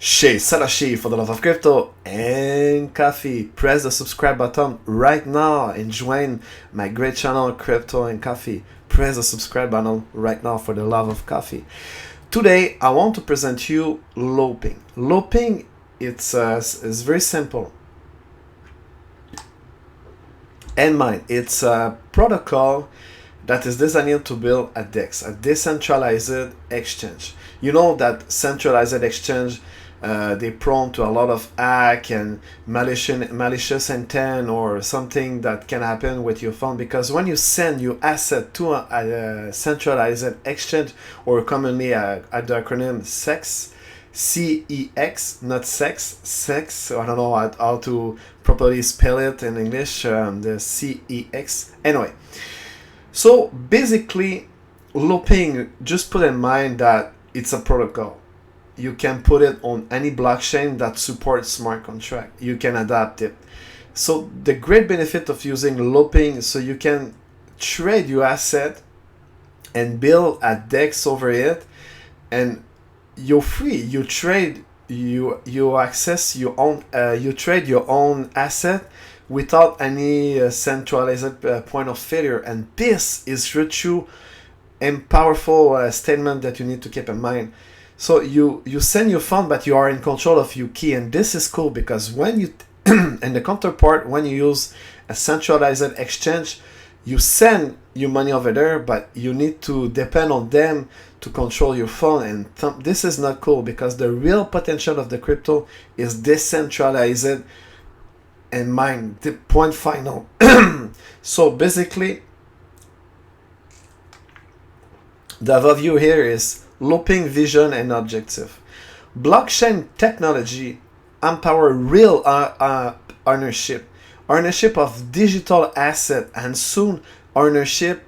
Chez Satoshi for the love of crypto and coffee. Press the subscribe button right now and join my great channel Crypto and Coffee. Press the subscribe button right now for the love of coffee. Today I want to present you looping. Looping it's very simple. And mind, it's a protocol that is designed to build a DEX, a decentralized exchange. You know that centralized exchange, they're prone to a lot of hack and malicious intent or something that can happen with your phone, because when you send your asset to a centralized exchange, or commonly at the acronym CEX, CEX, not sex, I don't know how to properly spell it in English, the CEX. Anyway, so basically, looping, just put in mind that it's a protocol. You can put it on any blockchain that supports smart contract. You can adapt it. So the great benefit of using looping, so you can trade your asset and build a DEX over it, and you're free. You trade, you access your own, you trade your own asset without any centralized point of failure. And this is a true and powerful statement that you need to keep in mind. So you send your fund, but you are in control of your key, and this is cool because when you and the counterpart, when you use a centralized exchange, you send your money over there, but you need to depend on them to control your fund, and this is not cool because the real potential of the crypto is decentralized and mine. The point final. So basically, the overview here is looping vision and objective. Blockchain technology empower real ownership of digital asset, and soon ownership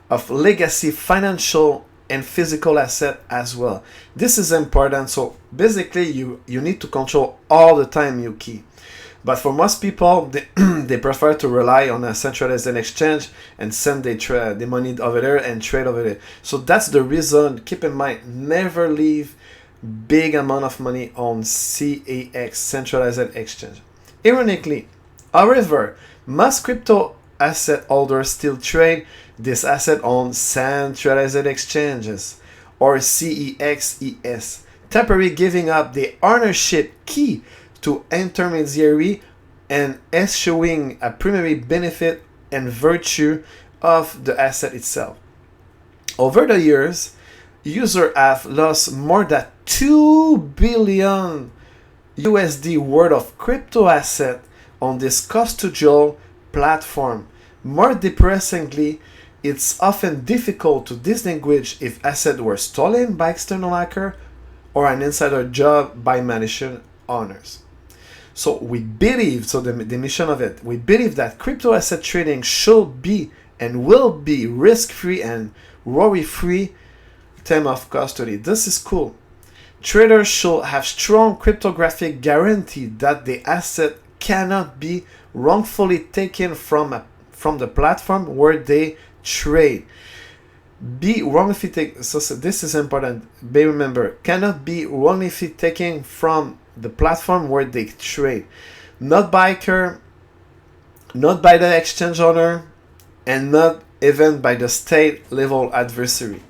of legacy financial and physical asset as well. This is important. So basically you need to control all the time your key. But for most people, they prefer to rely on a centralized exchange and send the money over there and trade over there. So that's the reason. Keep in mind, never leave big amount of money on CEX, centralized exchange. Ironically, however, most crypto asset holders still trade this asset on centralized exchanges or CEX, temporarily giving up the ownership key to intermediary and eschewing a primary benefit and virtue of the asset itself. Over the years, users have lost more than 2 billion USD worth of crypto asset on this custodial platform. More depressingly, it's often difficult to distinguish if assets were stolen by external hacker or an insider job by malicious owners. So we believe, so the mission of it, we believe that crypto asset trading should be and will be risk-free and worry-free term of custody. This is cool. Traders should have strong cryptographic guarantee that the asset cannot be wrongfully taken from the platform where they trade. Be wrongfully taken. So this is important. Remember, cannot be wrongfully taken from the platform where they trade, not by the exchange owner, and not even by the state level adversary.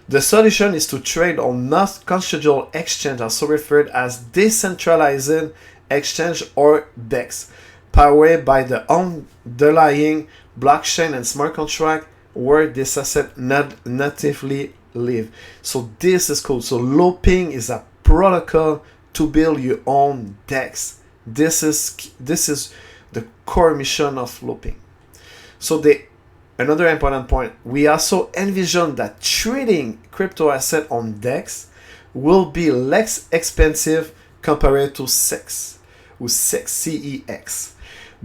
The solution is to trade on non-custodial exchange, also referred as decentralized exchange or DEX, powered by the underlying blockchain and smart contract where this asset not natively live. So this is cool. So looping is a protocol to build your own DEX. This is the core mission of looping. So another important point, we also envision that trading crypto asset on DEX will be less expensive compared to CEX,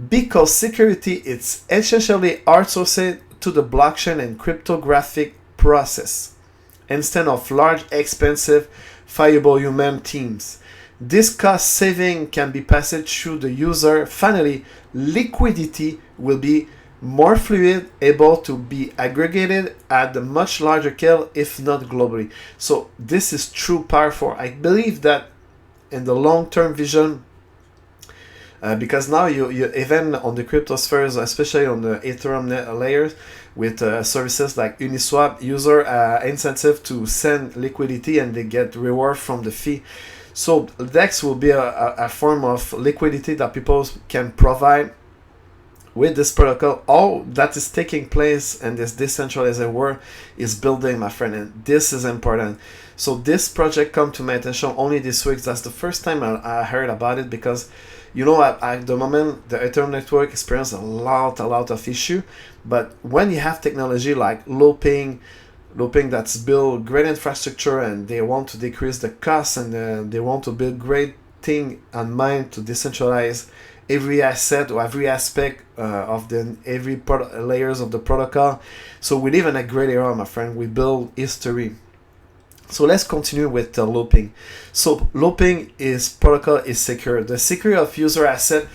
because security is essentially outsourced to the blockchain and cryptographic process instead of large, expensive, fiable human teams. This cost saving can be passed through the user. Finally, liquidity will be more fluid, able to be aggregated at a much larger scale, if not globally. So this is true powerful. I believe that in the long-term vision, because now you even on the cryptospheres, especially on the Ethereum layers, with services like Uniswap, user incentive to send liquidity and they get reward from the fee. So DEX will be a form of liquidity that people can provide with this protocol. All that is taking place in this decentralized world is building, my friend, and this is important. So this project come to my attention only this week. That's the first time I heard about it, because you know, at the moment, the Ethereum network experiences a lot of issue. But when you have technology like looping that's build great infrastructure, and they want to decrease the cost, and they want to build great thing in mind to decentralize every asset or every aspect of the every layers of the protocol. So we live in a great era, my friend. We build history. So let's continue with looping. So looping protocol is secure. The security of user asset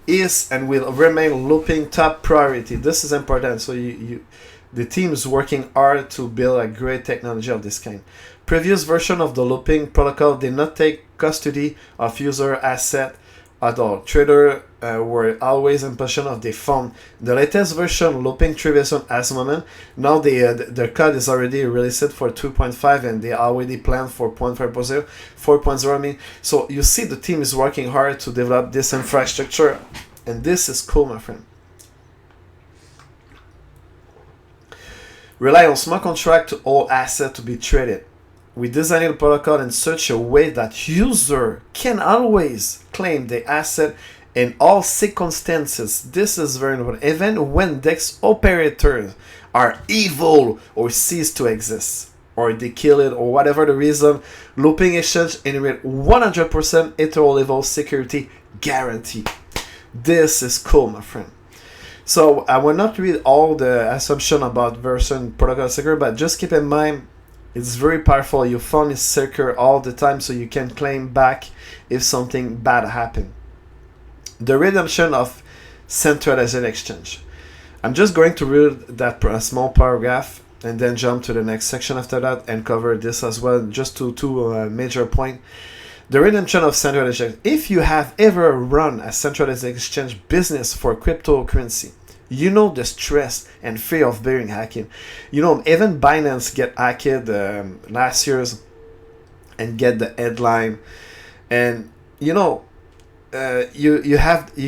is and will remain looping top priority. This is important. So the team is working hard to build a great technology of this kind. Previous version of the looping protocol did not take custody of user asset at all. Traders were always in possession of their fund. The latest version, looping 3 version as moment, now their code is already released for 2.5 and they already planned for 4.0, I mean. So you see the team is working hard to develop this infrastructure, and this is cool, my friend. Rely on smart contract to all assets to be traded. We designed the protocol in such a way that user can always claim the asset in all circumstances. This is very important. Even when DEX operators are evil or cease to exist, or they kill it, or whatever the reason, looping exchange generate 100% Ethereum level security guarantee. This is cool, my friend. So I will not read all the assumption about version protocol secure, but just keep in mind, it's very powerful. Your fund is secure all the time, so you can claim back if something bad happened. The redemption of centralized exchange. I'm just going to read that small paragraph and then jump to the next section after that and cover this as well, just two major points. The redemption of centralized exchange. If you have ever run a centralized exchange business for cryptocurrency, you know the stress and fear of being hacked. You know, even Binance get hacked last year's and get the headline. And you know, you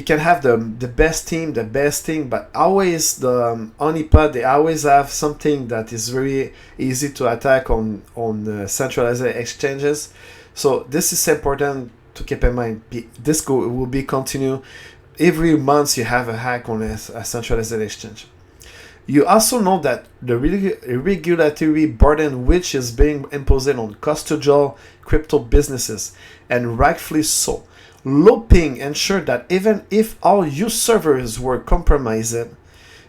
can have the best team, but always the honeypot, they always have something that is very easy to attack on centralized exchanges. So this is important to keep in mind. This will be continue. Every month you have a hack on a centralized exchange. You also know that the regulatory burden which is being imposed on custodial crypto businesses, and rightfully so. Looping ensure that even if all your servers were compromised,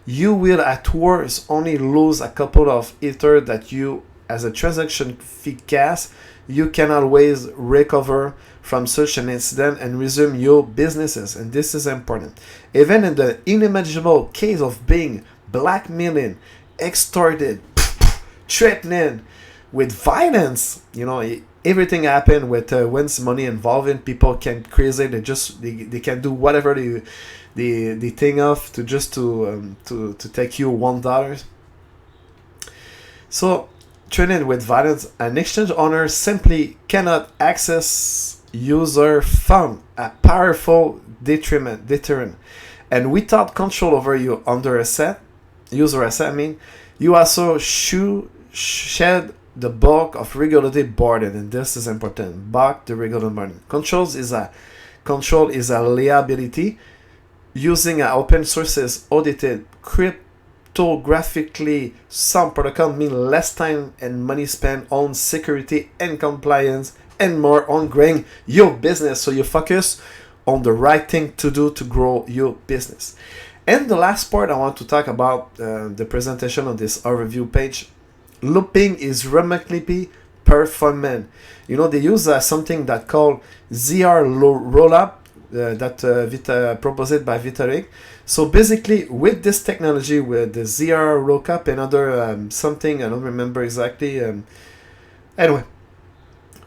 you will at worst only lose a couple of Ether that you, as a transaction fee gas, you can always recover from such an incident and resume your businesses. And this is important. Even in the unimaginable case of being blackmailing, extorted, threatening with violence, you know, everything happened with once money involving, people can crazy. They can do whatever they think of to take you $1. So treated with violence, an exchange owner simply cannot access user fund, a powerful deterrent. And without control over your user asset, you also shed the bulk of regulatory burden, and this is important. Bulk the regulatory burden. Control is a liability. Using open sources audited cryptographically, some protocol mean less time and money spent on security and compliance and more on growing your business. So you focus on the right thing to do to grow your business. And the last part I want to talk about the presentation on this overview page. Looping is remarkably performant. You know, they use something that called ZR rollup that proposed by Vitalik. So basically, with this technology, with the ZR rollup and other something, I don't remember exactly. Anyway,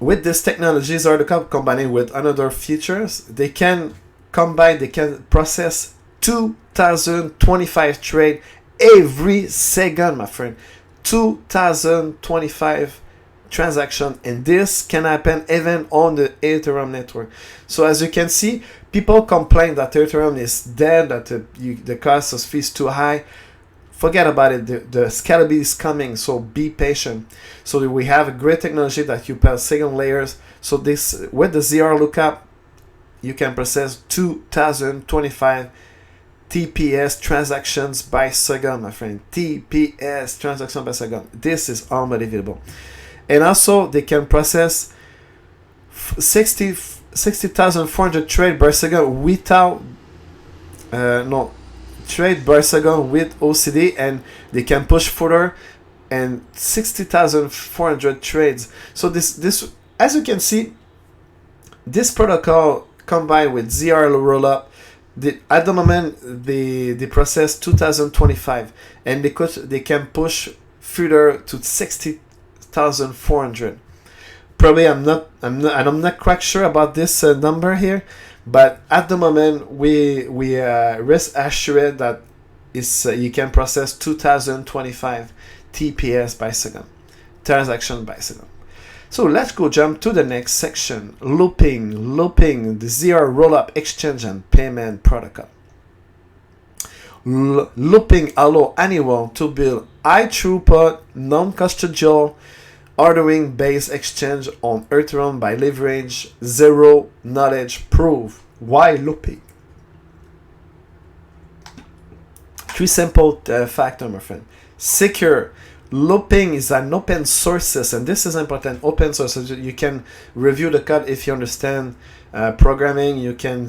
with this technology, Zero combining with another features, they can process 2025 trade every second, my friend. 2025 transaction, and this can happen even on the Ethereum network. So as you can see, people complain that Ethereum is dead, that the cost of fees too high. Forget about it. The scalability is coming, so be patient. So we have a great technology that you pass second layers. So this, with the ZR lookup, you can process 2025 TPS transactions by second, my friend. TPS transaction by second. This is unbelievable. And also they can process 60,400 trade per second without trade per second with OCD, and they can push further, and 60,400 trades. So this as you can see, this protocol combined with ZR rollup, at the moment they process 2025, and they can push further to 60,400. Probably I'm not quite sure about this number here, but at the moment we rest assured that you can process 2025 TPS by second, transaction by second. So let's go jump to the next section, looping, the ZR rollup exchange and payment protocol. Looping allow anyone to build high throughput, non-custodial, ordering based exchange on Ethereum by leverage zero knowledge proof. Why looping? Three simple factors, my friend. Secure. Looping is an open sources, and this is important. Open sources. You can review the code if you understand programming. You can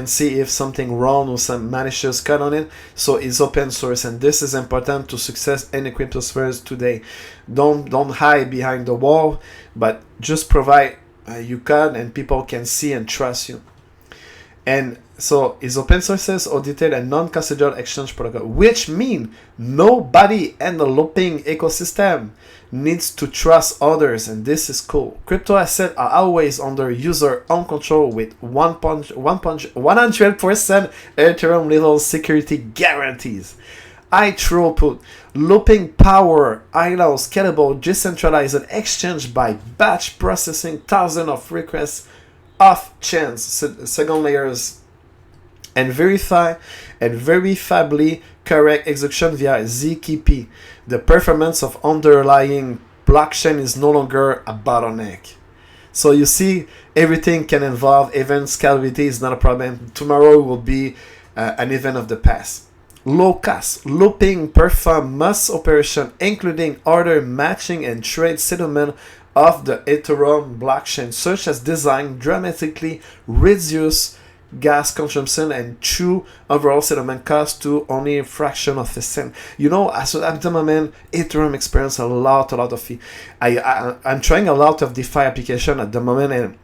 see if something wrong or some malicious code on it. So it's open source, and this is important to success in crypto spheres today. Don't hide behind the wall, but just provide your code, and people can see and trust you. And so it's open sources, audited, and non-custodial exchange protocol, which means nobody in the looping ecosystem needs to trust others, and this is cool. Crypto assets are always under user own control with 100% Ethereum level security guarantees. High throughput, looping power, allow scalable, decentralized exchange by batch processing thousands of requests off chance, second layers, and verifiably correct execution via ZKP. The performance of underlying blockchain is no longer a bottleneck. So you see, everything can involve event scalability is not a problem. Tomorrow will be an event of the past. Low cost, looping perform most operation, including order matching and trade settlement of the Ethereum blockchain, such as design dramatically reduce gas consumption and true overall settlement cost to only a fraction of a cent. You know, at the moment, Ethereum experience a lot of fee. I'm trying a lot of DeFi application at the moment, and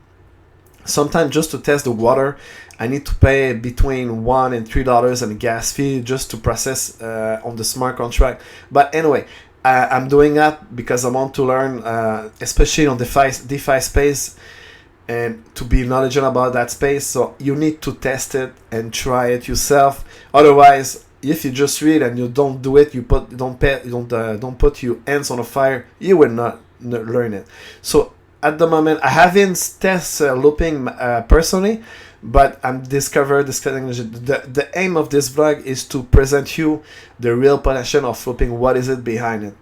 sometimes just to test the water, I need to pay between $1 and $3 in gas fee just to process on the smart contract. But anyway, I'm doing that because I want to learn, especially on the DeFi space, and to be knowledgeable about that space. So you need to test it and try it yourself. Otherwise, if you just read and you don't do it, don't put your hands on the fire, you will not learn it. So at the moment, I haven't tested looping personally, but I'm discovered this technology. The aim of this vlog is to present you the real potential of looping. What is it behind it?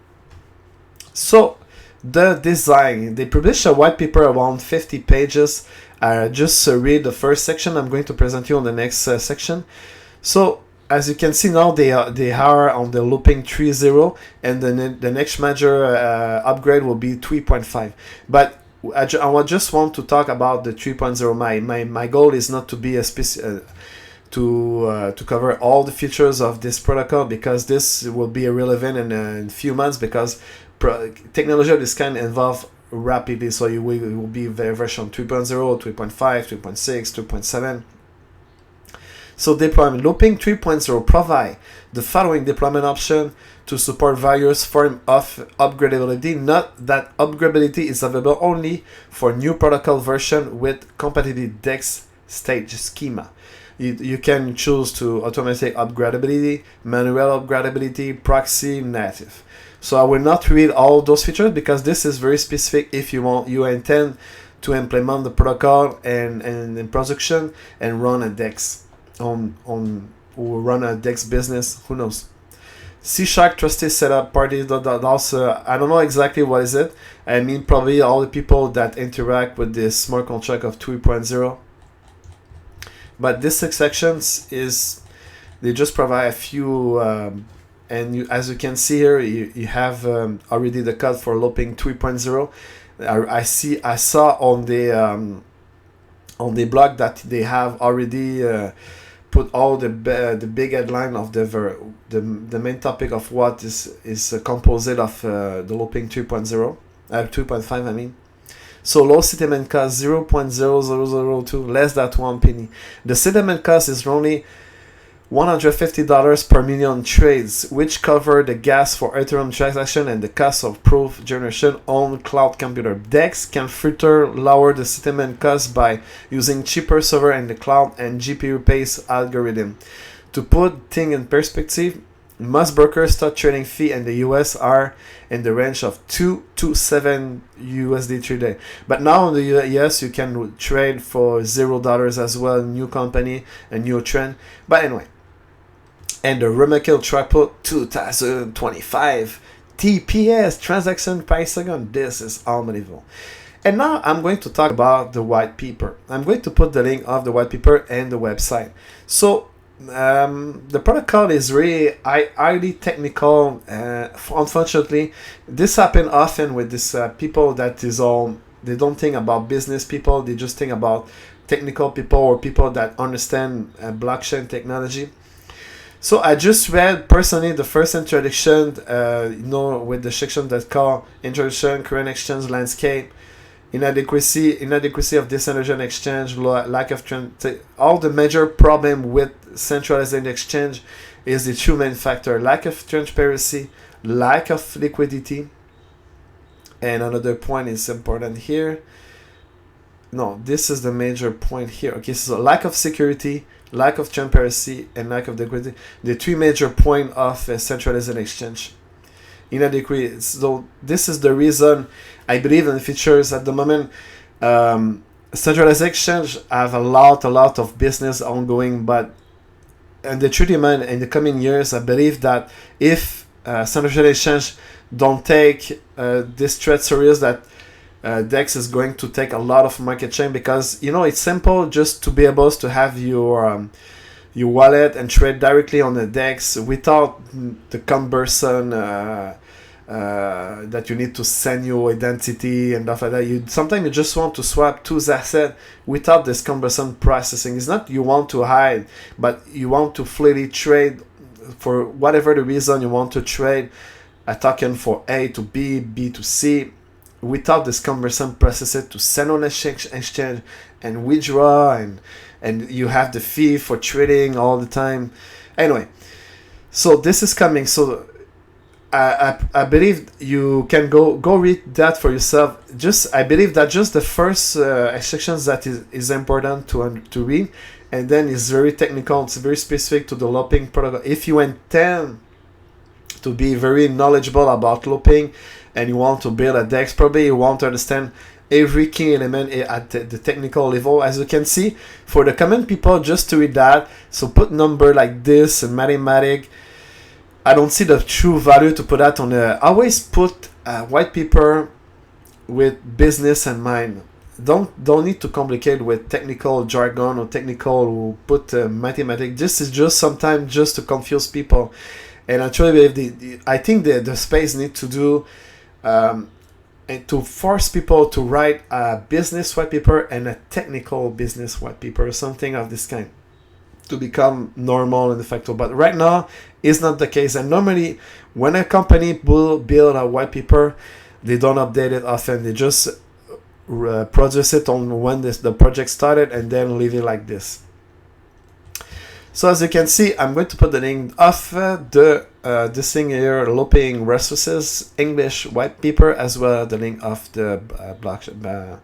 So the design, they published a white paper around 50 pages. Just read the first section. I'm going to present you on the next section. So as you can see now, they are on the looping 3.0, and the next major upgrade will be 3.5. But I just want to talk about the 3.0. My goal is not to be a to cover all the features of this protocol, because this will be irrelevant in a few months, because technology of this kind evolve rapidly. So it will be version 3.0, 3.5, 3.6, 3.7. So deployment looping 3.0 provide the following deployment option: to support various forms of upgradability. Note that upgradability is available only for new protocol version with competitive DEX stage schema. You can choose to automatic upgradability, manual upgradability, proxy, native. So I will not read all those features because this is very specific if you intend to implement the protocol and in production and run a DEX or run a DEX business, who knows. C# trusted setup party also, I don't know exactly what is it. I mean probably all the people that interact with this smart contract of 2.0. But this sections they just provide a few and as you can see here, you have already the code for looping 3.0. I saw on the blog that they have already put all the big headline of the main topic of what is composite of the looping 3.0, 2.5 I mean. So low settlement cost 0.0002, less than 1 penny. The settlement cost is only $150 per million trades, which cover the gas for Ethereum transaction and the cost of proof generation on cloud computer. DEX can further lower the settlement cost by using cheaper server in the cloud and GPU-based algorithm. To put things in perspective, most brokers stock trading fee in the US are in the range of 2 to 7 USD per day. But now in the US you can trade for $0 as well, new company, a new trend. But anyway, and the Remarkable Throughput 2025 TPS transaction per second. This is unbelievable. And now I'm going to talk about the white paper. I'm going to put the link of the white paper and the website. So the protocol is really highly technical. Unfortunately, this happens often with this people that is all, they don't think about business people, they just think about technical people or people that understand blockchain technology. So I just read personally the first introduction, with the section that called Introduction, Current Exchange Landscape, inadequacy of decentralized exchange, lack of all the major problem with centralized exchange is the two main factor: lack of transparency, lack of liquidity, and another point is important here. No, this is the major point here. Okay, so lack of security, lack of transparency, and lack of liquidity. The three major points of a centralized exchange. Inadequate. So this is the reason I believe in the features at the moment. Centralized exchange have a lot of business ongoing, but in the true demand in the coming years, I believe that if centralized exchange don't take this threat serious, that DEX is going to take a lot of market share, because it's simple just to be able to have your wallet and trade directly on the DEX without the cumbersome that you need to send your identity and stuff like that. Sometimes you just want to swap two assets without this cumbersome processing. It's not you want to hide, but you want to freely trade for whatever the reason you want to trade a token for A to B, B to C, without this cumbersome process to send on exchange and withdraw, and you have the fee for trading all the time. Anyway, so this is coming. So I believe you can go read that for yourself. I believe that just the first sections that is important to read, and then it's very technical. It's very specific to the looping protocol. If you intend to be very knowledgeable about looping and you want to build a DEX, probably you want to understand every key element at the technical level. As you can see, for the common people, just to read that, so put number like this and mathematic. I don't see the true value to put that on always put a white paper with business in mind. Don't need to complicate with technical jargon or technical put mathematics. This is just sometimes just to confuse people. And actually, I think the space need to do and to force people to write a business white paper and a technical business white paper, something of this kind, to become normal and de facto. But right now, it's not the case. And normally, when a company will build a white paper, they don't update it often. They just produce it on when the project started and then leave it like this. So as you can see, I'm going to put the link of this thing here, looping resources, English white paper, as well as the link of the blockchain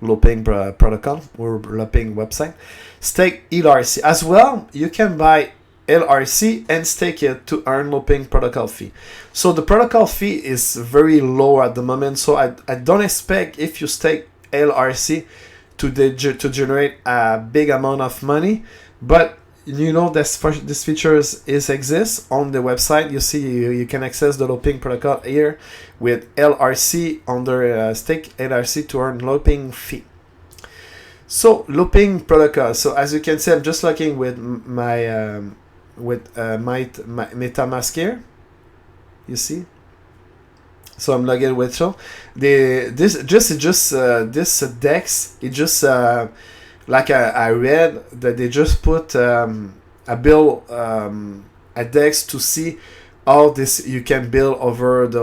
looping protocol or looping website. Stake LRC as well. You can buy LRC and stake it to earn looping protocol fee. So the protocol fee is very low at the moment. So I don't expect if you stake LRC to generate a big amount of money, but you know this features exists on the website. You see you can access the looping protocol here with LRC under stake LRC to earn looping fee. So looping protocol. So as you can see, I'm just looking with my MetaMask here. You see. So I'm logged with this DEX. It just like I read that they just put a bill a DEX to see how this you can build over the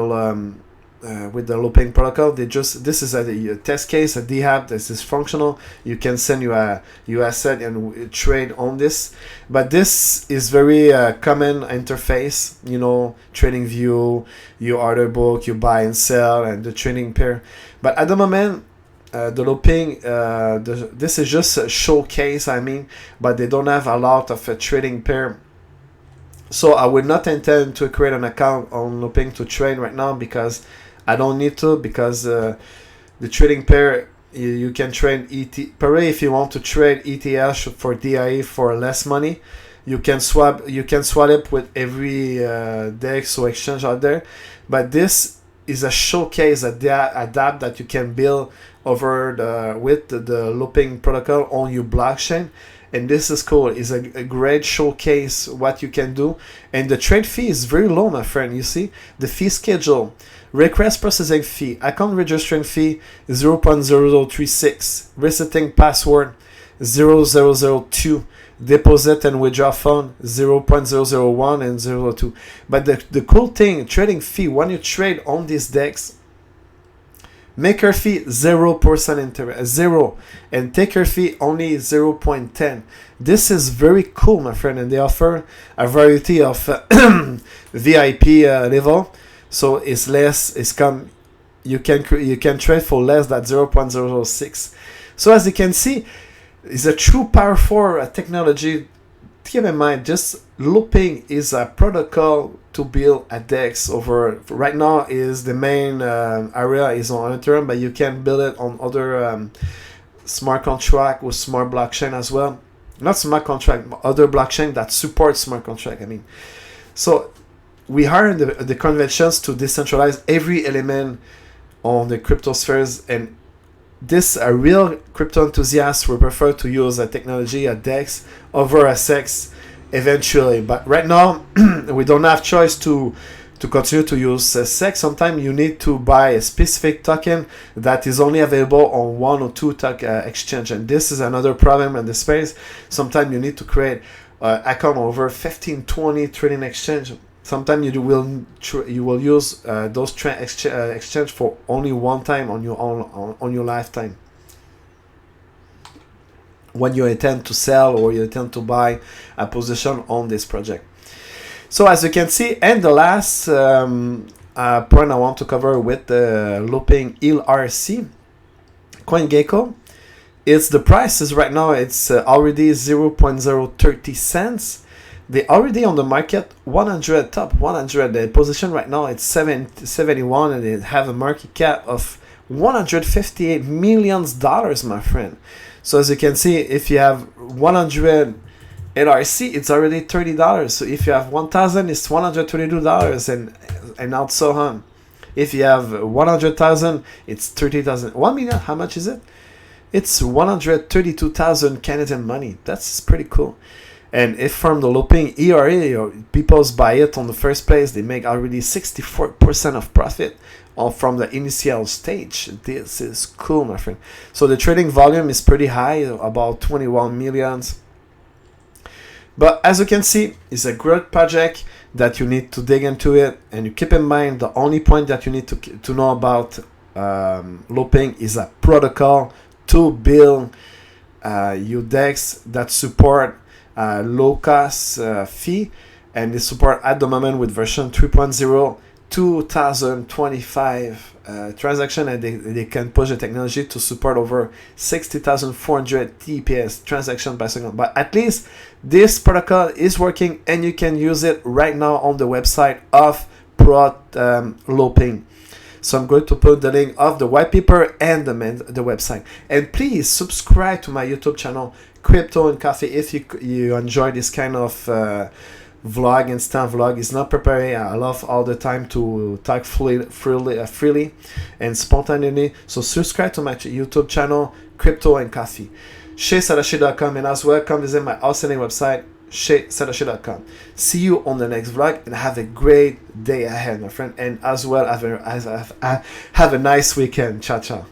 with the looping protocol. This is a test case. They have this is functional. You can send you a asset and trade on this, but this is very common interface. You know, trading view, you order book, you buy and sell, and the trading pair. But at the moment, the looping, this is just a showcase. I mean, but they don't have a lot of a trading pair. So I would not intend to create an account on looping to trade right now because I don't need to, because the trading pair you can trade if you want to trade ETH for DIE for less money. You can swap it with every DEX or exchange out there, but this is a showcase, a dApp that you can build over with the looping protocol on your blockchain. And this is cool. It's a great showcase what you can do. And the trade fee is very low, my friend. You see the fee schedule. Request processing fee, account registering fee 0.0036, resetting password 0002, deposit and withdraw fund 0.001 and 0.02. But the cool thing, trading fee, when you trade on this DEX, maker fee 0% interest, 0, and taker fee only 0.10. This is very cool, my friend, and they offer a variety of VIP level. So it's less. You can trade for less than 0.006. So as you can see, it's a true powerful technology. Keep in mind, just looping is a protocol to build a DEX over. Right now is the main area is on Ethereum, but you can build it on other smart contract with smart blockchain as well. Not smart contract, but other blockchain that support smart contract. I mean, so we are in the conventions to decentralize every element on the crypto spheres, and this a real crypto enthusiast will prefer to use a technology, a DEX, over a SEX eventually. But right now, we don't have choice to continue to use SEX. Sometimes you need to buy a specific token that is only available on one or two exchange, and this is another problem in the space. Sometimes you need to create account over 15, 20 trading exchange. Sometimes you will use those exchange for only one time on your lifetime. When you intend to sell or you intend to buy a position on this project. So as you can see, and the last point I want to cover with the looping LRC, CoinGecko, it's the price is right now it's already 0.030 cents. They already on the market 100 top 100. The position right now it's 71, and they have a market cap of $158 million, my friend. So as you can see, if you have 100 LRC, it's already $30. So if you have 1,000, it's $122, and out so on. If you have 100,000, it's 30,000. 1 million, how much is it? It's 132,000 Canadian money. That's pretty cool. And if from the looping ERA, people buy it on the first place, they make already 64% of profit from the initial stage. This is cool, my friend. So the trading volume is pretty high, about 21 millions. But as you can see, it's a great project that you need to dig into it. And you keep in mind, the only point that you need to know about looping is a protocol to build your DEX that support low cost fee, and they support at the moment with version 3.0 2025 transaction, and they can push the technology to support over 60,400 TPS transaction by second. But at least this protocol is working, and you can use it right now on the website of Loping. So I'm going to put the link of the white paper and the website. And please subscribe to my YouTube channel, Crypto and Coffee, if you enjoy this kind of vlog. Instant vlog is not prepared. I love all the time to talk freely and spontaneously. So subscribe to my YouTube channel, Crypto and Coffee. Chez-Satoshi.com, and as well, come visit my outstanding website, Chez-Satoshi.com. See you on the next vlog, and have a great day ahead, my friend. And as well, have a nice weekend. Ciao, ciao.